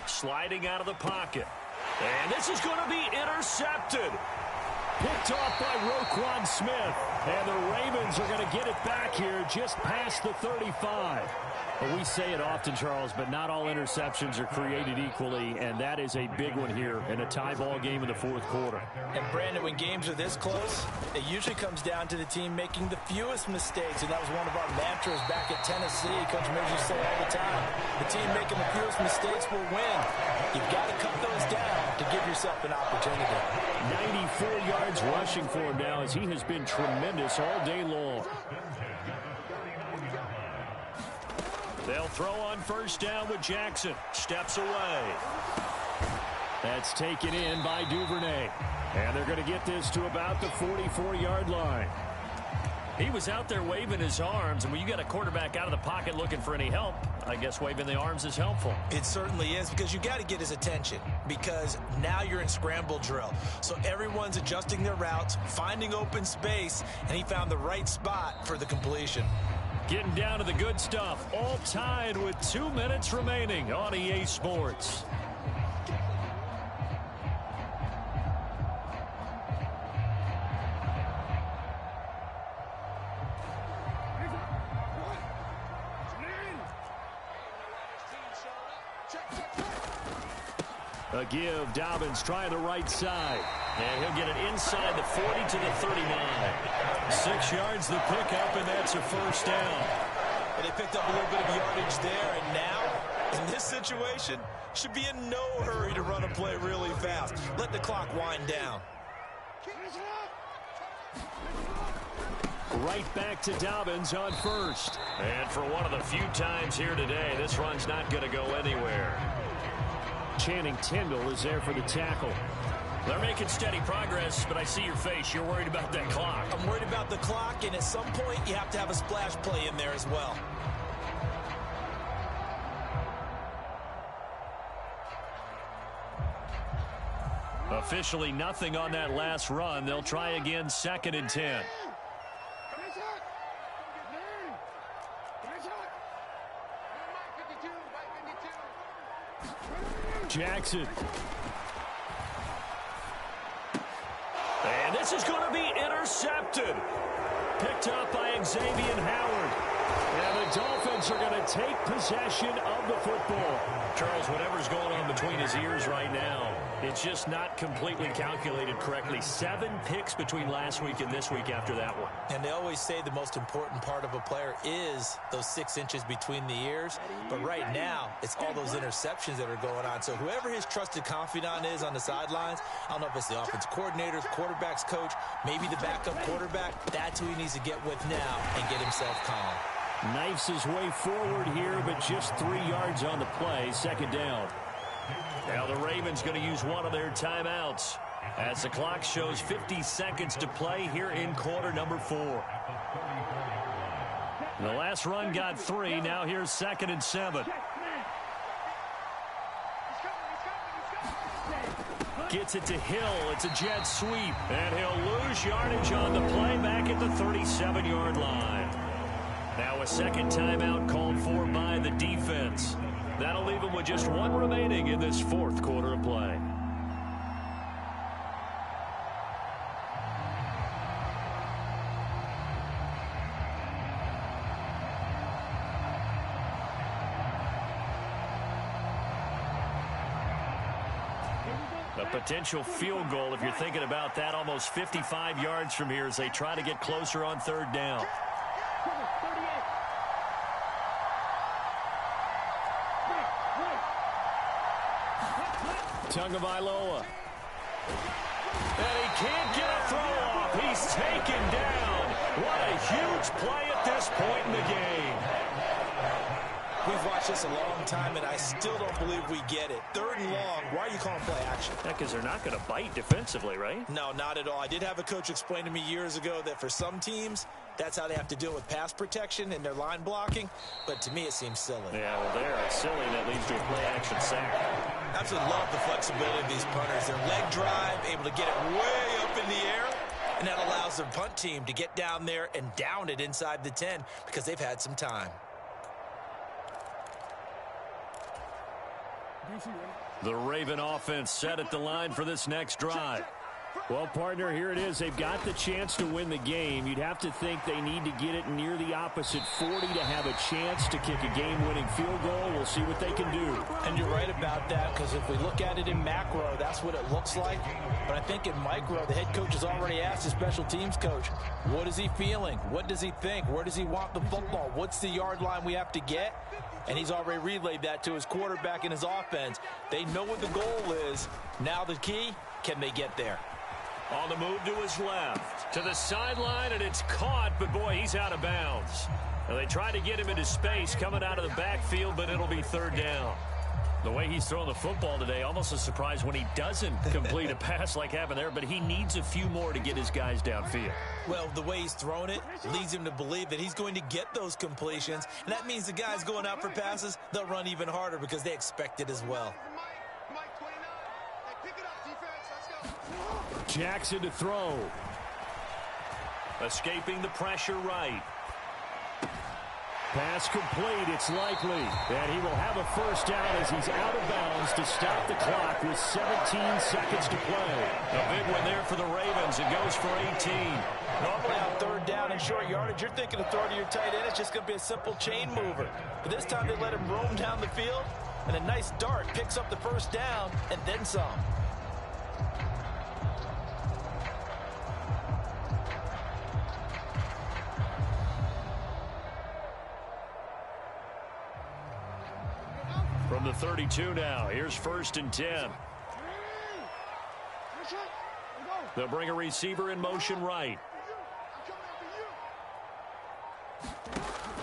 Sliding out of the pocket. And this is going to be intercepted. Picked off by Roquan Smith. And the Ravens are going to get it back here just past the 35. Well, we say it often, Charles, but not all interceptions are created equally, and that is a big one here in a tie ball game in the 4th quarter. And, Brandon, when games are this close, it usually comes down to the team making the fewest mistakes, and that was one of our mantras back at Tennessee. Coach Mills used to say all the time, the team making the fewest mistakes will win. You've got to cut those down to give yourself an opportunity. 94 yards rushing for him now as he has been tremendous all day long. They'll throw on 1st down with Jackson. Steps away. That's taken in by Duvernay. And they're going to get this to about the 44-yard line. He was out there waving his arms, and when you got a quarterback out of the pocket looking for any help, I guess waving the arms is helpful. It certainly is, because you got to get his attention, because now you're in scramble drill. So everyone's adjusting their routes, finding open space, and he found the right spot for the completion. Getting down to the good stuff, all tied with 2 minutes remaining on EA Sports. A give, Dobbins trying the right side. And he'll get it inside the 40 to the 39. 6 yards the pickup, and that's a 1st down. Well, they picked up a little bit of yardage there, and now, in this situation, should be in no hurry to run a play really fast. Let the clock wind down. Right back to Dobbins on 1st. And for one of the few times here today, this run's not going to go anywhere. Channing Tindall is there for the tackle. They're making steady progress, but I see your face. You're worried about that clock. I'm worried about the clock, and at some point, you have to have a splash play in there as well. Officially nothing on that last run. They'll try again, 2nd and 10. Jackson. And this is going to be intercepted. Picked up by Xavier Howard. And the Dolphins are going to take possession of the football. Charles, whatever's going on between his ears right now, it's just not completely calculated correctly. 7 picks between last week and this week after that one. And they always say the most important part of a player is those 6 inches between the ears. But right now, it's all those interceptions that are going on. So whoever his trusted confidant is on the sidelines, I don't know if it's the offense coordinator, quarterback's coach, maybe the backup quarterback, that's who he needs to get with now and get himself calm. Knifes his way forward here, but just 3 yards on the play. 2nd down. Now the Ravens going to use one of their timeouts as the clock shows 50 seconds to play here in quarter number 4. The last run got 3. Now here's 2nd and 7. Gets it to Hill. It's a jet sweep. And he'll lose yardage on the play back at the 37-yard line. Now a second timeout called for by the defense. That'll leave him with just one remaining in this fourth quarter of play. A potential field goal, if you're thinking about that, almost 55 yards from here as they try to get closer on third down. Tagovailoa. And he can't get a throw off. He's taken down. What a huge play at this point in the game. We've watched this a long time, and I still don't believe we get it. Third and long, why are you calling play action? Yeah, because they're not going to bite defensively, right? No, not at all. I did have a coach explain to me years ago that for some teams, that's how they have to deal with pass protection and their line blocking. But to me, it seems silly. Yeah, well, there, it's silly, and that leads to a play-action sack. Absolutely love the flexibility of these punters. Their leg drive, able to get it way up in the air, and that allows their punt team to get down there and down it inside the 10 because they've had some time. The Raven offense set at the line for this next drive. Well, partner, here it is. They've got the chance to win the game. You'd have to think they need to get it near the opposite 40 to have a chance to kick a game-winning field goal. We'll see what they can do. And you're right about that, because if we look at it in macro, that's what it looks like. But I think in micro, the head coach has already asked the special teams coach, what is he feeling? What does he think? Where does he want the football? What's the yard line we have to get? And he's already relayed that to his quarterback and his offense. They know what the goal is. Now the key, can they get there? On the move to his left, to the sideline, and it's caught, but boy, he's out of bounds. Now, they try to get him into space coming out of the backfield, but it'll be third down. The way he's throwing the football today, almost a surprise when he doesn't complete a pass like happened there, but he needs a few more to get his guys downfield. Well, the way he's thrown it leads him to believe that he's going to get those completions, and that means the guys going out for passes, they'll run even harder because they expect it as well. Jackson to throw. Escaping the pressure right. Pass complete. It's likely that he will have a first down as he's out of bounds to stop the clock with 17 seconds to play. A big one there for the Ravens. It goes for 18. Normally on third down and short yardage, you're thinking of throwing to your tight end. It's just going to be a simple chain mover. But this time they let him roam down the field, and a nice dart picks up the first down and then some. From the 32 now, here's 1st and 10. They'll bring a receiver in motion right.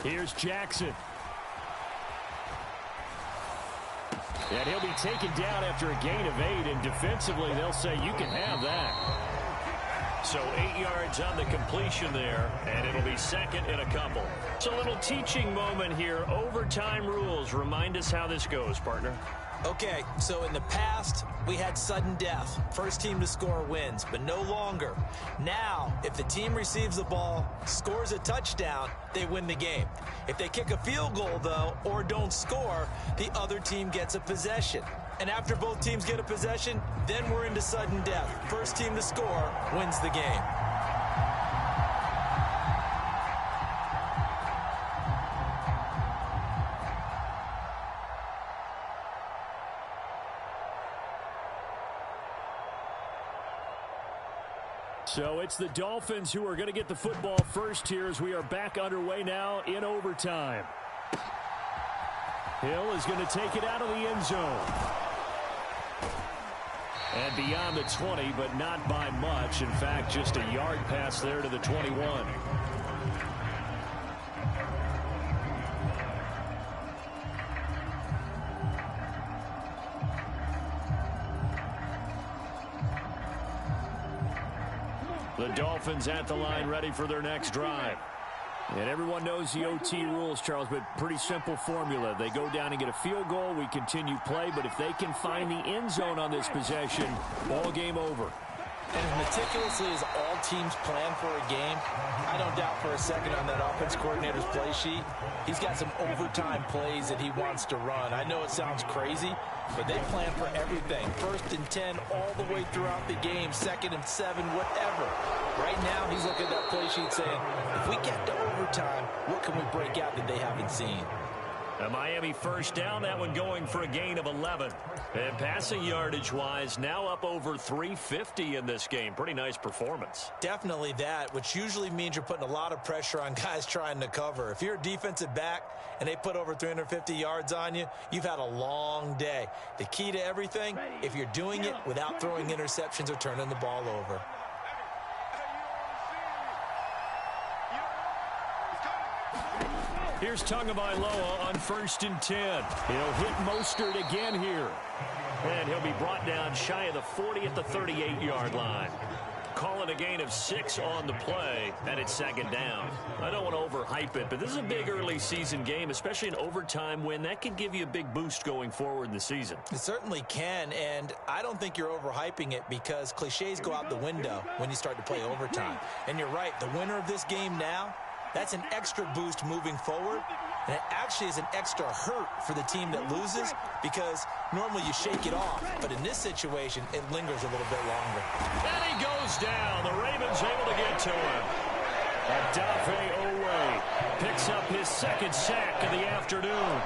Here's Jackson. And he'll be taken down after a gain of 8, and defensively they'll say you can have that. So 8 yards on the completion there, and it'll be second and a couple. So a little teaching moment here. Overtime rules. Remind us how this goes, partner. Okay, so in the past, we had sudden death. First team to score wins, but no longer. Now, if the team receives the ball, scores a touchdown, they win the game. If they kick a field goal, though, or don't score, the other team gets a possession. And after both teams get a possession, then we're into sudden death. First team to score wins the game. So it's the Dolphins who are going to get the football first here as we are back underway now in overtime. Hill is going to take it out of the end zone. And beyond the 20, but not by much. In fact, just a yard pass there to the 21. The Dolphins at the line ready for their next drive. And everyone knows the OT rules, Charles, but pretty simple formula. They go down and get a field goal, we continue play, but if they can find the end zone on this possession, ball game over. And as meticulously as all teams plan for a game, I don't doubt for a second on that offense coordinator's play sheet, he's got some overtime plays that he wants to run. I know it sounds crazy, but they plan for everything. 1st and 10 all the way throughout the game, 2nd and 7, whatever. Right now, he's looking at that play sheet saying, if we get to overtime, what can we break out that they haven't seen? A Miami first down, that one going for a gain of 11. And passing yardage-wise, now up over 350 in this game. Pretty nice performance. Definitely that, which usually means you're putting a lot of pressure on guys trying to cover. If you're a defensive back and they put over 350 yards on you, you've had a long day. The key to everything, if you're doing it without throwing interceptions or turning the ball over. Here's Tagovailoa on 1st and 10. He'll hit Mostert again here. And he'll be brought down shy of the 40 at the 38-yard line. Calling a gain of 6 on the play, and it's 2nd down. I don't want to overhype it, but this is a big early season game, especially an overtime win. That could give you a big boost going forward in the season. It certainly can, and I don't think you're overhyping it because cliches go out the window when you start to play overtime. And you're right, the winner of this game now, that's an extra boost moving forward, and it actually is an extra hurt for the team that loses because normally you shake it off, but in this situation, it lingers a little bit longer. And he goes down. The Ravens able to get to him. Adafe Owe picks up his 2nd sack of the afternoon.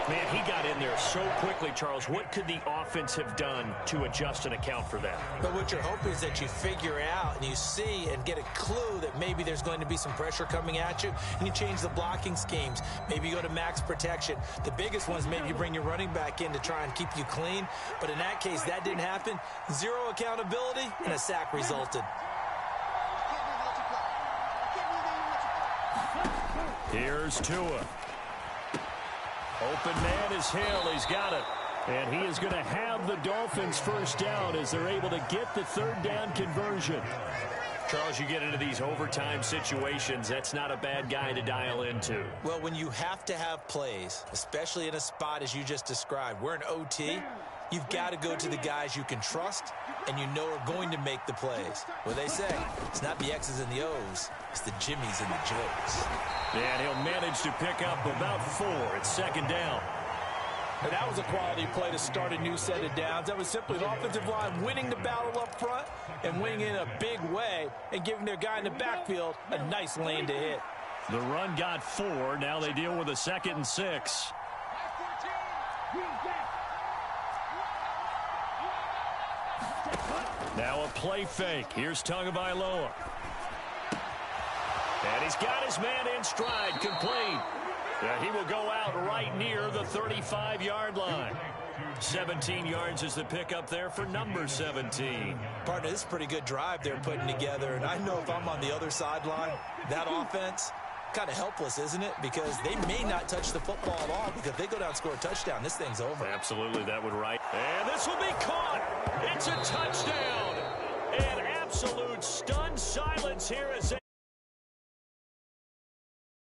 Man, he got in there so quickly, Charles. What could the offense have done to adjust and account for that? But what you're hoping is that you figure out and you see and get a clue that maybe there's going to be some pressure coming at you, and you change the blocking schemes. Maybe you go to max protection. The biggest ones, maybe you bring your running back in to try and keep you clean. But in that case, that didn't happen. 0 accountability, and a sack resulted. Here's Tua. Open man is Hill. He's got it. And he is going to have the Dolphins first down as they're able to get the 3rd down conversion. Charles, you get into these overtime situations, that's not a bad guy to dial into. Well, when you have to have plays, especially in a spot as you just described, we're in OT, you've got to go to the guys you can trust and you know are going to make the plays. What they say, it's not the X's and the O's, it's the Jimmies and the Joes. And he'll manage to pick up about 4. It's 2nd down. And that was a quality play to start a new set of downs. That was simply the offensive line winning the battle up front and winning in a big way and giving their guy in the backfield a nice lane to hit. The run got 4. Now they deal with a 2nd and 6. Now a play fake. Here's Tagovailoa. And he's got his man in stride, complete. He will go out right near the 35-yard line. 17 yards is the pickup there for number 17. Partner, this is a pretty good drive they're putting together, and I know if I'm on the other sideline, that offense, kind of helpless, isn't it? Because they may not touch the football at all, because if they go down and score a touchdown, this thing's over. Absolutely, that would right. And this will be caught. It's a touchdown. An absolute stunned silence here as